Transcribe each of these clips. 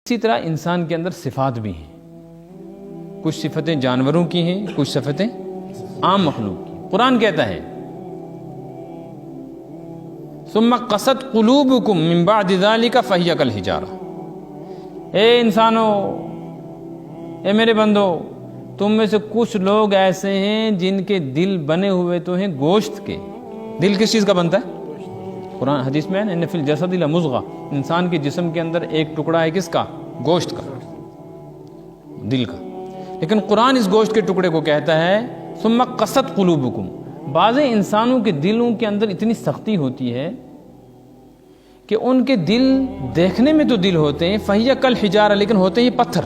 اسی طرح انسان کے اندر صفات بھی ہیں، کچھ صفتیں جانوروں کی ہیں، کچھ صفتیں عام مخلوق کی۔ قرآن کہتا ہے ثم قست قلوبکم من بعد ذلک فہی کالحجارہ۔ اے انسانوں، اے میرے بندو، تم میں سے کچھ لوگ ایسے ہیں جن کے دل بنے ہوئے تو ہیں گوشت کے۔ دل کس چیز کا بنتا ہے؟ قرآن حدیث میں ہے ان فی الجسد لمضغہ، انسان کے جسم کے اندر ایک ٹکڑا ہے کس کا؟ گوشت کا، دل کا۔ لیکن قرآن اس گوشت کے ٹکڑے کو کہتا ہے ثم قست قلوبکم۔ بعض انسانوں کے دلوں کے اندر اتنی سختی ہوتی ہے کہ ان کے دل دیکھنے میں تو دل ہوتے ہیں فہی کالحجارہ، لیکن ہوتے ہیں پتھر،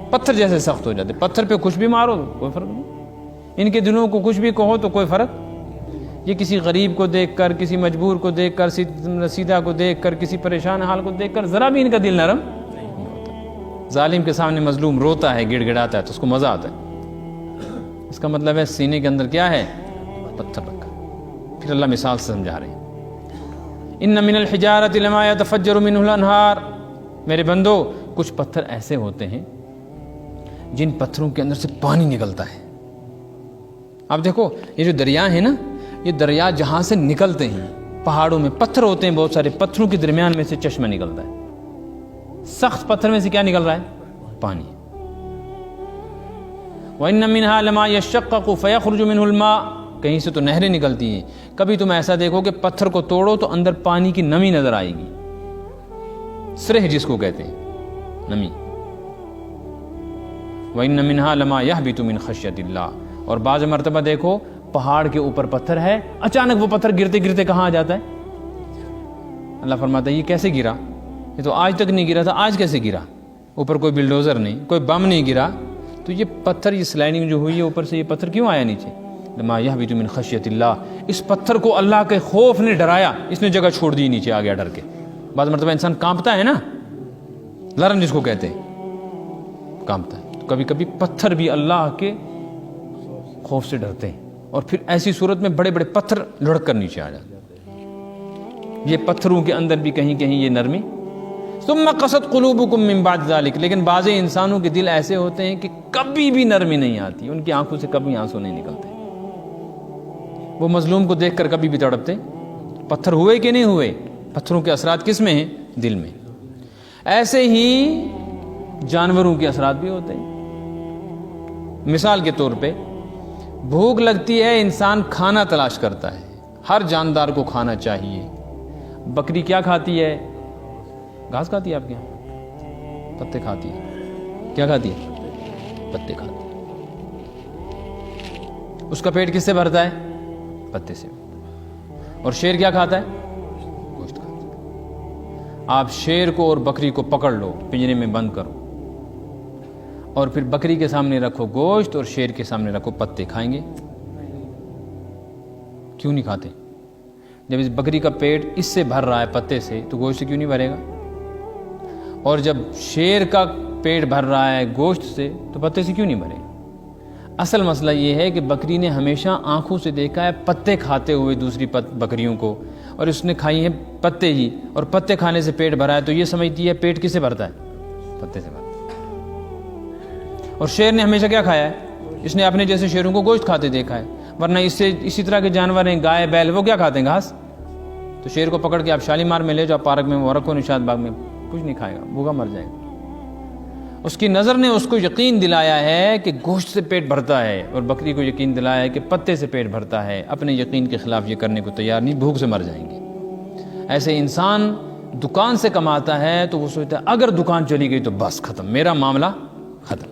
پتھر جیسے سخت ہو جاتے۔ پتھر پہ کچھ بھی مارو کوئی فرق نہیں، ان کے دلوں کو کچھ بھی کہو تو کوئی فرق۔ یہ کسی غریب کو دیکھ کر، کسی مجبور کو دیکھ کر، رسیدہ کو دیکھ کر، کسی پریشان حال کو دیکھ کر ذرا بھی ان کا دل نرم نہیں ہوتا۔ ظالم کے سامنے مظلوم روتا ہے، گڑ گڑاتا ہے تو اس کو مزہ آتا ہے۔ اس کا مطلب ہے سینے کے اندر کیا ہے؟ پتھر رکھا۔ پھر اللہ مثال سے سمجھا رہے ہیں ان من الحجارۃ لما يتفجر منه الانہار۔ میرے بندو، کچھ پتھر ایسے ہوتے ہیں جن پتھروں کے اندر سے پانی نکلتا ہے۔ اب دیکھو یہ جو دریا ہے نا، یہ دریا جہاں سے نکلتے ہیں پہاڑوں میں پتھر ہوتے ہیں، بہت سارے پتھروں کے درمیان میں سے چشمہ نکلتا ہے۔ سخت پتھر میں سے کیا نکل رہا ہے؟ پانی۔ وَإِنَّ مِنْهَا لَمَا يَشَّقَّقُ فَيَخْرُجُ مِنْهُ الْمَاءُ۔ کہیں سے تو نہریں نکلتی ہیں۔ کبھی تم ایسا دیکھو کہ پتھر کو توڑو تو اندر پانی کی نمی نظر آئے گی، سرح جس کو کہتے ہیں، نمی۔ وَإِنَّ مِنْهَا لَمَا يَهْبِطُ مِنْ خَشْيَةِ اللَّهِ۔ اور بعض مرتبہ دیکھو پہاڑ کے اوپر پتھر ہے، اچانک وہ پتھر گرتے گرتے کہاں آ جاتا ہے؟ اللہ فرماتا ہے یہ کیسے گرا؟ یہ تو آج تک نہیں گرا تھا، آج کیسے گرا؟ اوپر کوئی بلڈوزر نہیں، کوئی بم نہیں گرا، تو یہ پتھر، یہ سلائڈنگ جو ہوئی ہے اوپر سے، یہ پتھر کیوں آیا نیچے؟ لما یہبط من خشیۃ اللہ۔ اس پتھر کو اللہ کے خوف نے ڈرایا، اس نے جگہ چھوڑ دی، نیچے آ گیا ڈر کے۔ بعض مرتبہ انسان کانپتا ہے نا، لرم جس کو کہتے ہیں، کانپتا ہے۔ تو کبھی کبھی پتھر بھی اللہ کے خوف سے ڈرتے ہیں، اور پھر ایسی صورت میں بڑے بڑے پتھر لڑک کر نیچے آ جاتے ہیں۔ یہ پتھروں کے اندر بھی کہیں کہیں یہ نرمی۔ ثم قست قلوبکم من بعد ذلک۔ لیکن بعض انسانوں کے دل ایسے ہوتے ہیں کہ کبھی بھی نرمی نہیں آتی، ان کی آنکھوں سے کبھی آنسو نہیں نکلتے، وہ مظلوم کو دیکھ کر کبھی بھی تڑپتے۔ پتھر ہوئے کہ نہیں ہوئے؟ پتھروں کے اثرات کس میں ہیں؟ دل میں۔ ایسے ہی جانوروں کے اثرات بھی ہوتے ہیں۔ مثال کے طور پہ بھوک لگتی ہے، انسان کھانا تلاش کرتا ہے، ہر جاندار کو کھانا چاہیے۔ بکری کیا کھاتی ہے؟ گھاس کھاتی ہے آپ کے یہاں؟ پتے کھاتی ہے۔ کیا کھاتی ہے؟ پتے کھاتی ہے۔ اس کا پیٹ کس سے بھرتا ہے؟ پتے سے۔ اور شیر کیا کھاتا ہے؟ گوشت کھاتا ہے۔ آپ شیر کو اور بکری کو پکڑ لو، پنجرے میں بند کرو، اور پھر بکری کے سامنے رکھو گوشت اور شیر کے سامنے رکھو پتے، کھائیں گے؟ کیوں نہیں کھاتے؟ جب اس بکری کا پیٹ اس سے بھر رہا ہے پتے سے، تو گوشت سے کیوں نہیں بھرے گا؟ اور جب شیر کا پیٹ بھر رہا ہے گوشت سے، تو پتے سے کیوں نہیں بھرے گا؟ اصل مسئلہ یہ ہے کہ بکری نے ہمیشہ آنکھوں سے دیکھا ہے پتے کھاتے ہوئے دوسری بکریوں کو، اور اس نے کھائی ہیں پتے ہی، اور پتے کھانے سے پیٹ بھرا ہے، تو یہ سمجھتی ہے پیٹ کس سے بھرتا ہے؟ پتے سے بھرتا ہے۔ اور شیر نے ہمیشہ کیا کھایا ہے؟ اس نے اپنے جیسے شیروں کو گوشت کھاتے دیکھا ہے، ورنہ اس سے اسی طرح کے جانور ہیں، گائے بیل، وہ کیا کھاتے ہیں؟ گھاس۔ تو شیر کو پکڑ کے آپ شالیمار میں لے جاؤ، پارک میں وہ رکھو، نشاط باغ میں، کچھ نہیں کھائے گا، بھوکا مر جائے گا۔ اس کی نظر نے اس کو یقین دلایا ہے کہ گوشت سے پیٹ بھرتا ہے، اور بکری کو یقین دلایا ہے کہ پتے سے پیٹ بھرتا ہے۔ اپنے یقین کے خلاف یہ کرنے کو تیار نہیں، بھوک سے مر جائیں گے۔ ایسے انسان دکان سے کماتا ہے تو وہ سوچتا ہے اگر دکان چلی گئی تو بس ختم، میرا معاملہ ختم،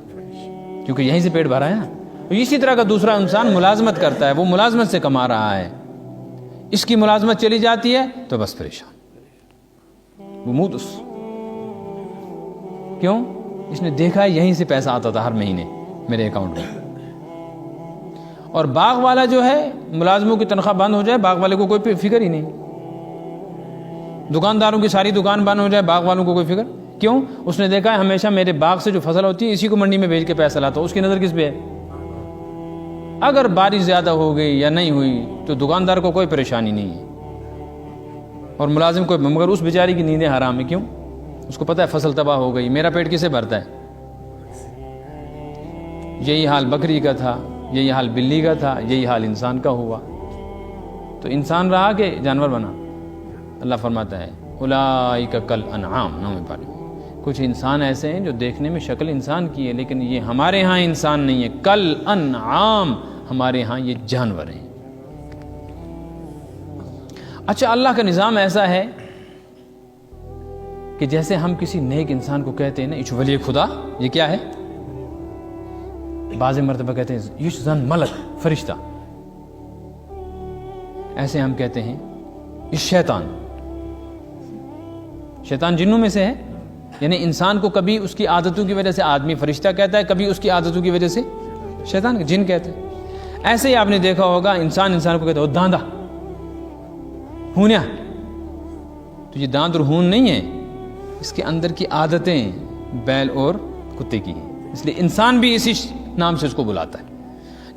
کیونکہ یہیں سے پیٹ بھرا ہے نا۔ اسی طرح کا دوسرا انسان ملازمت کرتا ہے، وہ ملازمت سے کما رہا ہے، اس کی ملازمت چلی جاتی ہے تو بس پریشان، وہ مودس۔ کیوں؟ اس نے دیکھا ہے یہیں سے پیسہ آتا تھا ہر مہینے میرے اکاؤنٹ میں۔ اور باغ والا جو ہے، ملازموں کی تنخواہ بند ہو جائے، باغ والے کو کوئی فکر ہی نہیں۔ دکانداروں کی ساری دکان بند ہو جائے، باغ والوں کو کوئی فکر کیوں؟ اس نے دیکھا ہے ہمیشہ میرے باغ سے جو فصل ہوتی ہے اسی کو منڈی میں بھیج کے پیسہ لاتا ہوں، اس کی نظر کس پہ ہے؟ اگر بارش زیادہ ہو گئی یا نہیں ہوئی تو دکاندار کو کوئی پریشانی نہیں ہے، اور ملازم کو، مگر اس بیچاری کی نیندیں حرام ہے۔ کیوں؟ اس کو پتہ ہے فصل تباہ ہو گئی، میرا پیٹ کسے بھرتا ہے؟ یہی حال بکری کا تھا، یہی حال بلی کا تھا، یہی حال انسان کا ہوا، تو انسان رہا کہ جانور بنا؟ اللہ فرماتا ہے اولئک کالانعام، 9 پارے میں کچھ انسان ایسے ہیں جو دیکھنے میں شکل انسان کی ہے لیکن یہ ہمارے ہاں انسان نہیں ہے، کالانعام، ہمارے ہاں یہ جانور ہیں۔ اچھا، اللہ کا نظام ایسا ہے کہ جیسے ہم کسی نیک انسان کو کہتے ہیں نا یہ ولی خدا، یہ کیا ہے؟ بعض مرتبہ کہتے ہیں یہ زن ملک، فرشتہ، ایسے ہم کہتے ہیں یہ شیطان۔ شیطان جنوں میں سے ہے، یعنی انسان کو کبھی اس کی عادتوں کی وجہ سے آدمی فرشتہ کہتا ہے، کبھی اس کی عادتوں کی وجہ سے شیطان جن کہتے ہیں۔ ایسے ہی آپ نے دیکھا ہوگا انسان کو کہتا ہے وہ داندہ، ہونیا، تو یہ داند اور ہون نہیں ہے، اس کے اندر کی عادتیں بیل اور کتے کی ہیں، اس لیے انسان بھی اسی نام سے اس کو بلاتا ہے۔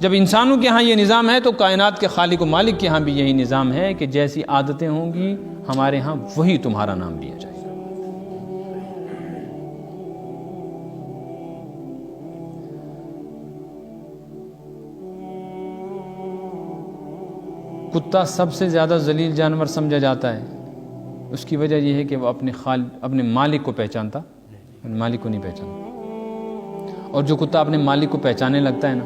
جب انسانوں کے ہاں یہ نظام ہے تو کائنات کے خالق و مالک کے ہاں بھی یہی نظام ہے کہ جیسی عادتیں ہوں گی ہمارے ہاں وہی تمہارا نام لیا جائے گا۔ کتا سب سے زیادہ ذلیل جانور سمجھا جاتا ہے، اس کی وجہ یہ ہے کہ وہ اپنے مالک کو پہچانتا، اپنے مالک کو نہیں پہچانتا، اور جو کتا اپنے مالک کو پہچانے لگتا ہے نا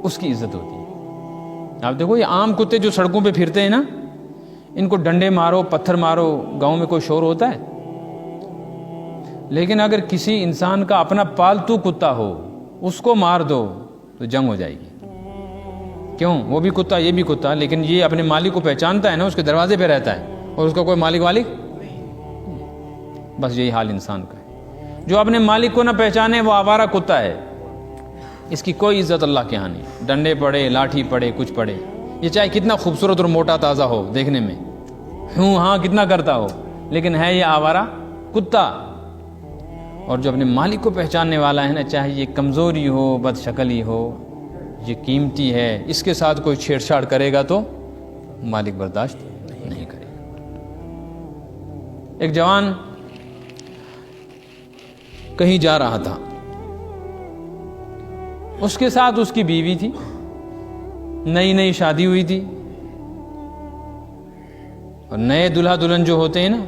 اس کی عزت ہوتی ہے۔ آپ دیکھو یہ عام کتے جو سڑکوں پہ پھرتے ہیں نا، ان کو ڈنڈے مارو، پتھر مارو، گاؤں میں کوئی شور ہوتا ہے؟ لیکن اگر کسی انسان کا اپنا پالتو کتا ہو اس کو مار دو تو جنگ ہو جائے گی۔ کیوں؟ وہ بھی کتا، یہ بھی کتا، لیکن یہ اپنے مالک کو پہچانتا ہے نا، اس کے دروازے پہ رہتا ہے اور اس کا کوئی مالک بس یہی حال انسان کا ہے۔ جو اپنے مالک کو نہ پہچانے وہ آوارہ کتا ہے، اس کی کوئی عزت اللہ کے ہاں نہیں، ڈنڈے پڑے، لاٹھی پڑے، کچھ پڑے، یہ چاہے کتنا خوبصورت اور موٹا تازہ ہو دیکھنے میں، ہاں کتنا کرتا ہو، لیکن ہے یہ آوارہ کتا۔ اور جو اپنے مالک کو پہچاننے والا ہے نا، چاہے یہ کمزوری ہو، بد شکلی ہو، یہ قیمتی ہے، اس کے ساتھ کوئی چھیڑ چھاڑ کرے گا تو مالک برداشت نہیں کرے گا۔ ایک جوان کہیں جا رہا تھا، اس کے ساتھ اس کی بیوی تھی، نئی نئی شادی ہوئی تھی، اور نئے دلہا دلہن جو ہوتے ہیں نا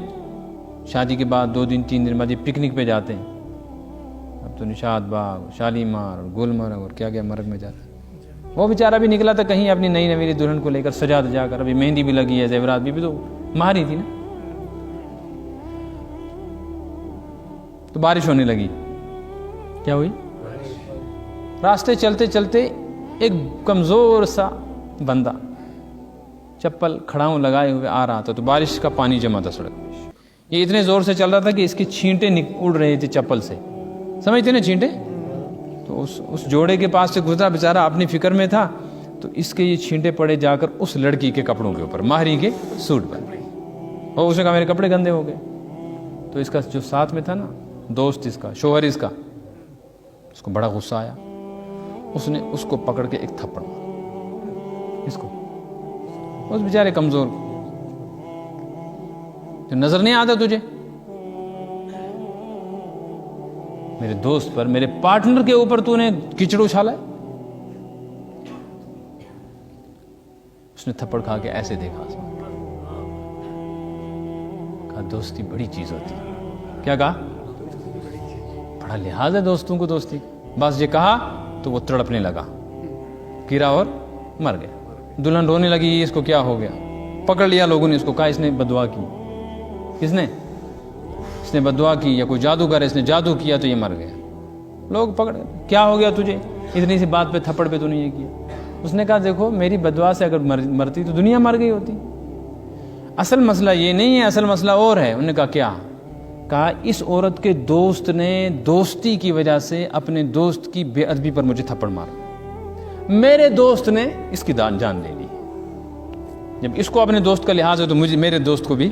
شادی کے بعد 2 دن 3 دن بعد یہ پکنک پہ جاتے ہیں، اب تو نشاط باغ، شالیمار اور گلمرگ اور کیا کیا مرگ میں جاتے ہیں۔ وہ بیچارہ بھی نکلا تھا کہیں اپنی نئی نویلی دلہن کو لے کر، سجا دجا کر، ابھی مہندی بھی لگی ہے، زیورات بھی تو ماری تھی نا، تو بارش ہونے لگی۔ کیا ہوئی؟ راستے چلتے چلتے ایک کمزور سا بندہ چپل کھڑاؤں لگائے ہوئے آ رہا تھا، تو بارش کا پانی جمع تھا سڑک پہ، یہ اتنے زور سے چل رہا تھا کہ اس کی چھینٹیں اڑ رہی تھی چپل سے، سمجھتے نا چھینٹیں؟ تو اس جوڑے کے پاس سے گزرا، بیچارہ اپنی فکر میں تھا، تو اس کے یہ چھینٹے پڑے جا کر اس لڑکی کے کپڑوں کے اوپر، ماہری کے سوٹ پر، اور اس نے کہا میرے کپڑے گندے ہو گئے۔ تو اس کا جو ساتھ میں تھا نا دوست، اس کا شوہر، اس کو بڑا غصہ آیا، اس نے اس کو پکڑ کے ایک تھپڑ مارا، اس کو، اس بیچارے کمزور کو، جو نظر نہیں آتا تجھے، میرے دوست پر، میرے پارٹنر کے اوپر تو نے کچڑ اچھالا ہے۔ اس نے تھپڑ کھا کے ایسے دیکھا آسمان، کہا دوستی بڑی چیز ہوتی ہے۔ کیا کہا؟ بڑا لحاظ ہے دوستوں کو دوستی، بس یہ کہا تو وہ تڑپنے لگا، گرا اور مر گیا۔ دلہن رونے لگی، اس کو کیا ہو گیا؟ پکڑ لیا لوگوں نے اس کو، کہا اس نے بددعا کی۔ کس نے؟ اس نے بددعا کی، یا کوئی جادوگر ہے، اس نے جادو کیا تو یہ مر گیا۔ لوگ پکڑ، کیا ہو گیا تجھے، اتنی سی بات پہ تھپڑ پہ تو نہیں یہ کیا؟ اس نے کہا دیکھو میری بددعا سے اگر مرتی تو دنیا مر گئی ہوتی، اصل مسئلہ یہ نہیں ہے، اصل مسئلہ اور ہے۔ انہوں نے کہا کیا؟ کہا اس عورت کے دوست نے دوستی کی وجہ سے اپنے دوست کی بے ادبی پر مجھے تھپڑ مارا، میرے دوست نے اس کی جان لے لی، جب اس کو اپنے دوست کا لحاظ ہے تو مجھے، میرے دوست کو بھی